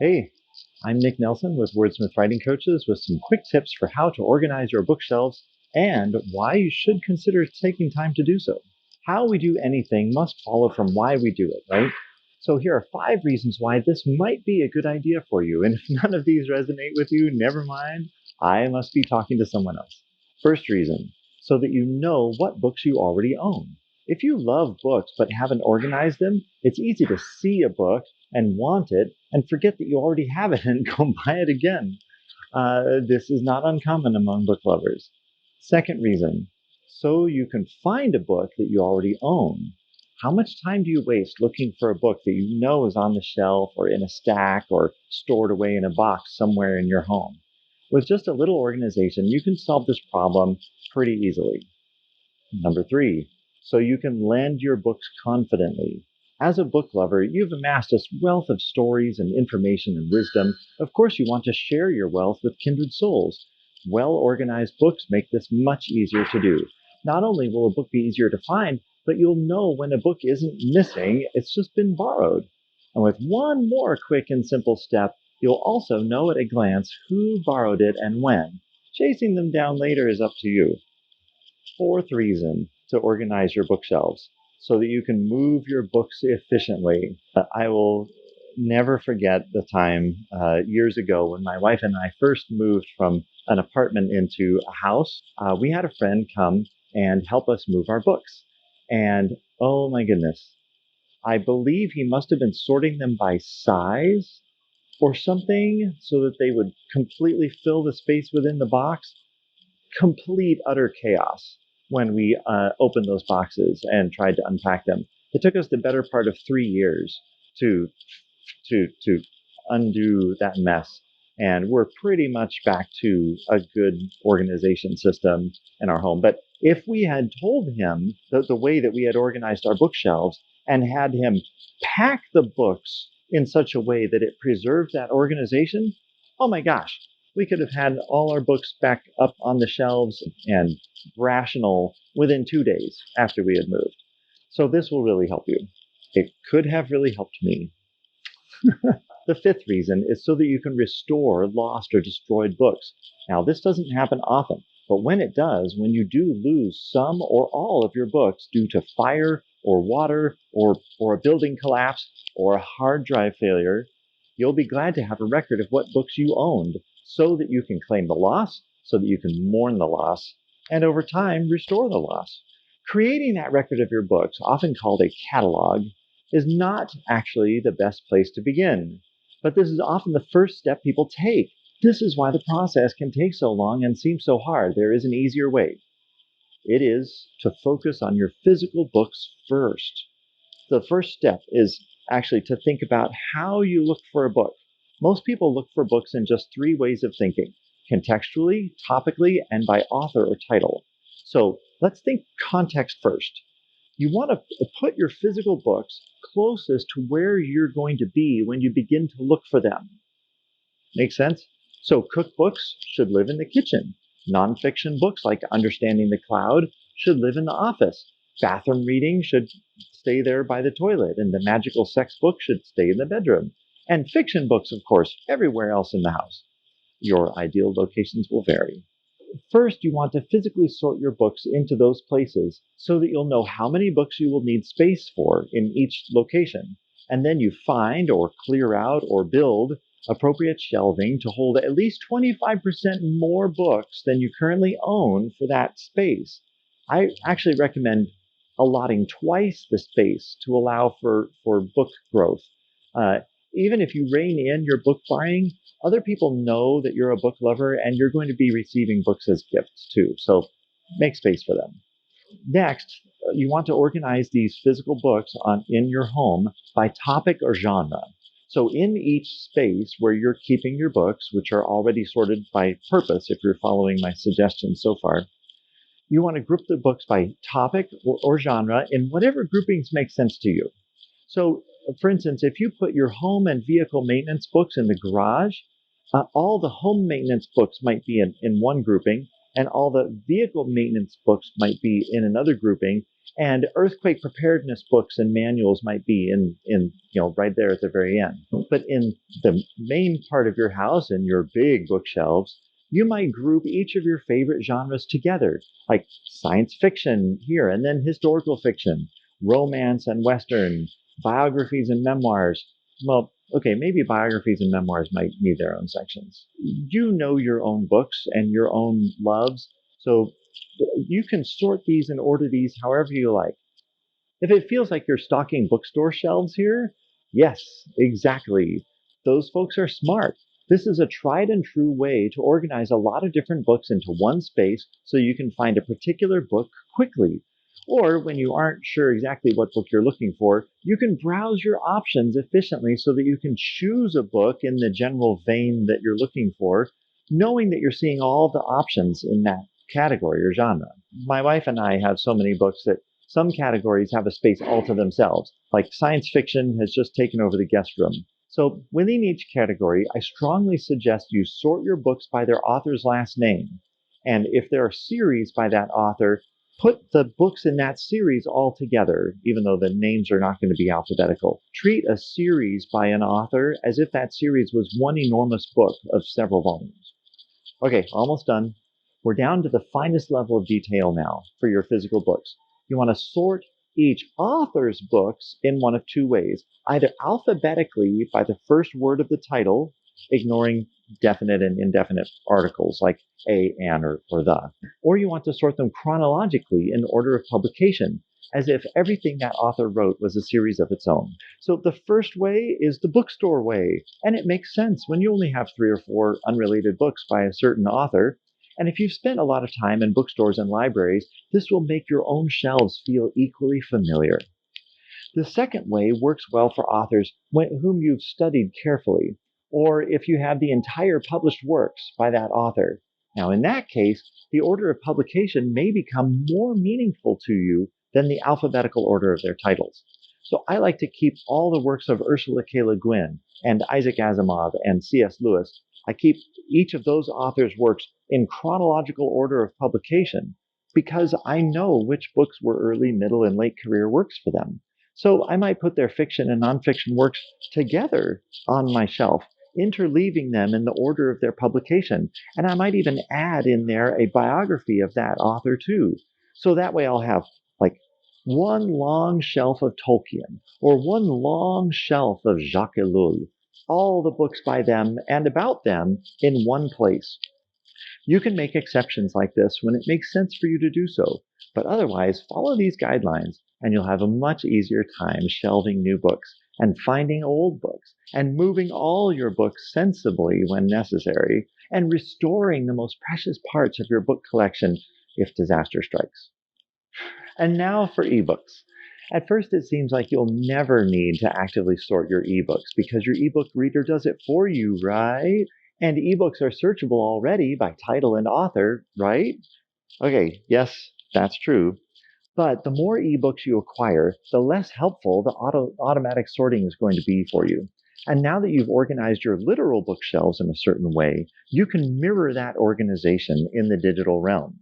Hey, I'm Nick Nelson with Wordsmith Writing Coaches with some quick tips for how to organize your bookshelves and why you should consider taking time to do so. How we do anything must follow from why we do it, right? So here are 5 reasons why this might be a good idea for you. And if none of these resonate with you, never mind. I must be talking to someone else. First reason, so that you know what books you already own. If you love books but haven't organized them, it's easy to see a book and want it and forget that you already have it and go buy it again. This is not uncommon among book lovers. Second reason, so you can find a book that you already own. How much time do you waste looking for a book that you know is on the shelf or in a stack or stored away in a box somewhere in your home? With just a little organization, you can solve this problem pretty easily. Number 3, so you can lend your books confidently. As a book lover, you've amassed a wealth of stories and information and wisdom. Of course, you want to share your wealth with kindred souls. Well-organized books make this much easier to do. Not only will a book be easier to find, but you'll know when a book isn't missing, it's just been borrowed. And with one more quick and simple step, you'll also know at a glance who borrowed it and when. Chasing them down later is up to you. Fourth reason to organize your bookshelves so that you can move your books efficiently. I will never forget the time years ago when my wife and I first moved from an apartment into a house. We had a friend come and help us move our books. And oh my goodness, I believe he must have been sorting them by size or something so that they would completely fill the space within the box. Complete, utter chaos when we opened those boxes and tried to unpack them. It took us the better part of 3 years to undo that mess. And we're pretty much back to a good organization system in our home. But if we had told him the way that we had organized our bookshelves and had him pack the books in such a way that it preserved that organization, oh my gosh, we could have had all our books back up on the shelves and rational within 2 days after we had moved. So this will really help you. It could have really helped me. The fifth reason is so that you can restore lost or destroyed books. Now, this doesn't happen often, but when it does, when you do lose some or all of your books due to fire or water or a building collapse or a hard drive failure, you'll be glad to have a record of what books you owned so that you can claim the loss, so that you can mourn the loss, and over time, restore the loss. Creating that record of your books, often called a catalog, is not actually the best place to begin. But this is often the first step people take. This is why the process can take so long and seem so hard. There is an easier way. It is to focus on your physical books first. The first step is actually to think about how you look for a book. Most people look for books in just 3 ways of thinking: contextually, topically, and by author or title. So let's think context first. You want to put your physical books closest to where you're going to be when you begin to look for them. Make sense? So cookbooks should live in the kitchen. Nonfiction books like Understanding the Cloud should live in the office. Bathroom reading should stay there by the toilet, and the magical sex book should stay in the bedroom. And fiction books, of course, everywhere else in the house. Your ideal locations will vary. First, you want to physically sort your books into those places so that you'll know how many books you will need space for in each location. And then you find or clear out or build appropriate shelving to hold at least 25% more books than you currently own for that space. I actually recommend allotting twice the space to allow for book growth. Even if you rein in your book buying, other people know that you're a book lover and you're going to be receiving books as gifts too. So make space for them. Next, you want to organize these physical books in your home by topic or genre. So in each space where you're keeping your books, which are already sorted by purpose if you're following my suggestions so far, you want to group the books by topic or genre in whatever groupings make sense to you. So, for instance, if you put your home and vehicle maintenance books in the garage, all the home maintenance books might be in one grouping, And all the vehicle maintenance books might be in another grouping, and earthquake preparedness books and manuals might be in right there at the very end. But in the main part of your house, in your big bookshelves, you might group each of your favorite genres together, like science fiction here, and then historical fiction, romance and western, biographies and memoirs. Well, okay, maybe biographies and memoirs might need their own sections. You know your own books and your own loves, so you can sort these and order these however you like. If it feels like you're stocking bookstore shelves here, yes, exactly. Those folks are smart. This is a tried and true way to organize a lot of different books into one space so you can find a particular book quickly. Or when you aren't sure exactly what book you're looking for, you can browse your options efficiently so that you can choose a book in the general vein that you're looking for, knowing that you're seeing all the options in that category or genre. My wife and I have so many books that some categories have a space all to themselves, like science fiction has just taken over the guest room. So within each category, I strongly suggest you sort your books by their author's last name. And if there are series by that author, put the books in that series all together, even though the names are not going to be alphabetical. Treat a series by an author as if that series was one enormous book of several volumes. Okay, almost done. We're down to the finest level of detail now for your physical books. You want to sort each author's books in one of two ways, either alphabetically by the first word of the title, ignoring definite and indefinite articles like a, an, or the, or you want to sort them chronologically in order of publication, as if everything that author wrote was a series of its own. So the first way is the bookstore way, and it makes sense when you only have 3 or 4 unrelated books by a certain author. And if you've spent a lot of time in bookstores and libraries, this will make your own shelves feel equally familiar. The second way works well for authors whom you've studied carefully, or if you have the entire published works by that author. Now, in that case, the order of publication may become more meaningful to you than the alphabetical order of their titles. So I like to keep all the works of Ursula K. Le Guin and Isaac Asimov and C.S. Lewis. I keep each of those authors' works in chronological order of publication because I know which books were early, middle, and late career works for them. So I might put their fiction and nonfiction works together on my shelf, interleaving them in the order of their publication. And I might even add in there a biography of that author too. So that way I'll have like one long shelf of Tolkien or one long shelf of Jacques Ellul, all the books by them and about them in one place. You can make exceptions like this when it makes sense for you to do so, but otherwise follow these guidelines and you'll have a much easier time shelving new books and finding old books and moving all your books sensibly when necessary and restoring the most precious parts of your book collection if disaster strikes. And now for ebooks. At first, it seems like you'll never need to actively sort your ebooks because your ebook reader does it for you, right? And ebooks are searchable already by title and author, right? Okay, yes, that's true. But the more ebooks you acquire, the less helpful the automatic sorting is going to be for you. And now that you've organized your literal bookshelves in a certain way, you can mirror that organization in the digital realm.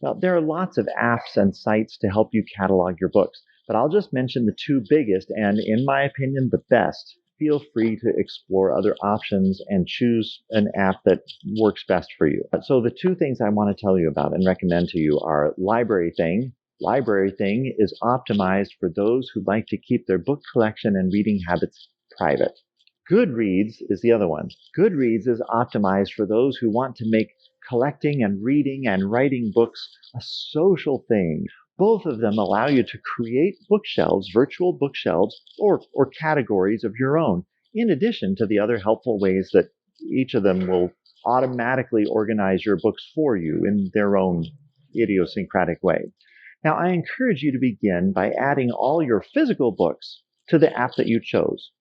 Now, there are lots of apps and sites to help you catalog your books, but I'll just mention the 2 biggest and, in my opinion, the best. Feel free to explore other options and choose an app that works best for you. So the 2 things I want to tell you about and recommend to you are Library Thing. Library Thing is optimized for those who like to keep their book collection and reading habits private. Goodreads is the other one. Goodreads is optimized for those who want to make collecting and reading and writing books a social thing. Both of them allow you to create bookshelves, virtual bookshelves, or categories of your own, in addition to the other helpful ways that each of them will automatically organize your books for you in their own idiosyncratic way. Now, I encourage you to begin by adding all your physical books to the app that you chose.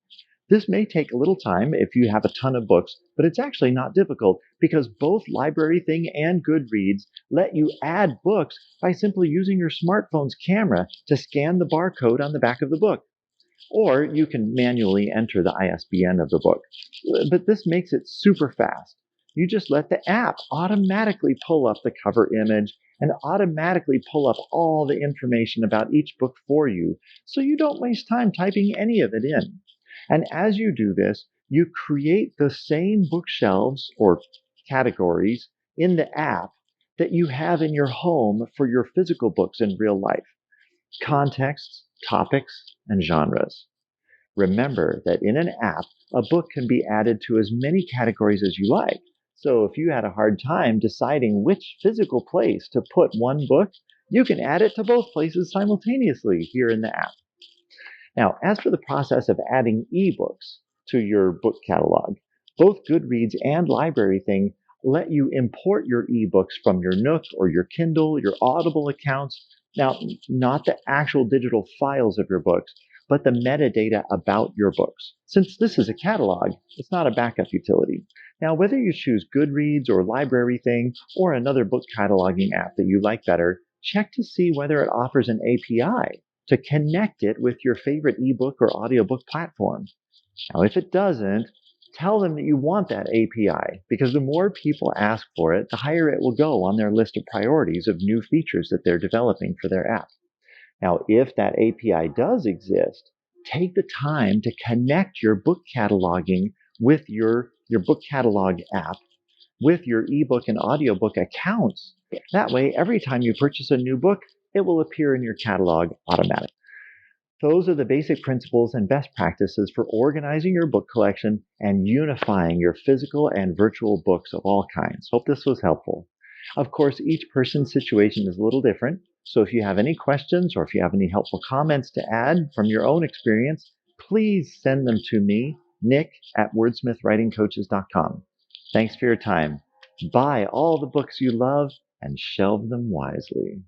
This may take a little time if you have a ton of books, but it's actually not difficult because both Library Thing and Goodreads let you add books by simply using your smartphone's camera to scan the barcode on the back of the book. Or you can manually enter the ISBN of the book. But this makes it super fast. You just let the app automatically pull up the cover image and automatically pull up all the information about each book for you, so you don't waste time typing any of it in. And as you do this, you create the same bookshelves or categories in the app that you have in your home for your physical books in real life: contexts, topics, and genres. Remember that in an app, a book can be added to as many categories as you like. So if you had a hard time deciding which physical place to put one book, you can add it to both places simultaneously here in the app. Now, as for the process of adding ebooks to your book catalog, both Goodreads and LibraryThing let you import your ebooks from your Nook or your Kindle, your Audible accounts. Now, not the actual digital files of your books, but the metadata about your books. Since this is a catalog, it's not a backup utility. Now, whether you choose Goodreads or LibraryThing or another book cataloging app that you like better, check to see whether it offers an API to connect it with your favorite ebook or audiobook platform. Now, if it doesn't, tell them that you want that API, because the more people ask for it, the higher it will go on their list of priorities of new features that they're developing for their app. Now, if that API does exist, take the time to connect your book cataloging with your book catalog app with your ebook and audiobook accounts. That way, every time you purchase a new book, it will appear in your catalog automatically. Those are the basic principles and best practices for organizing your book collection and unifying your physical and virtual books of all kinds. Hope this was helpful. Of course, each person's situation is a little different, so if you have any questions or if you have any helpful comments to add from your own experience, please send them to me, Nick at wordsmithwritingcoaches.com. Thanks for your time. Buy all the books you love and shelve them wisely.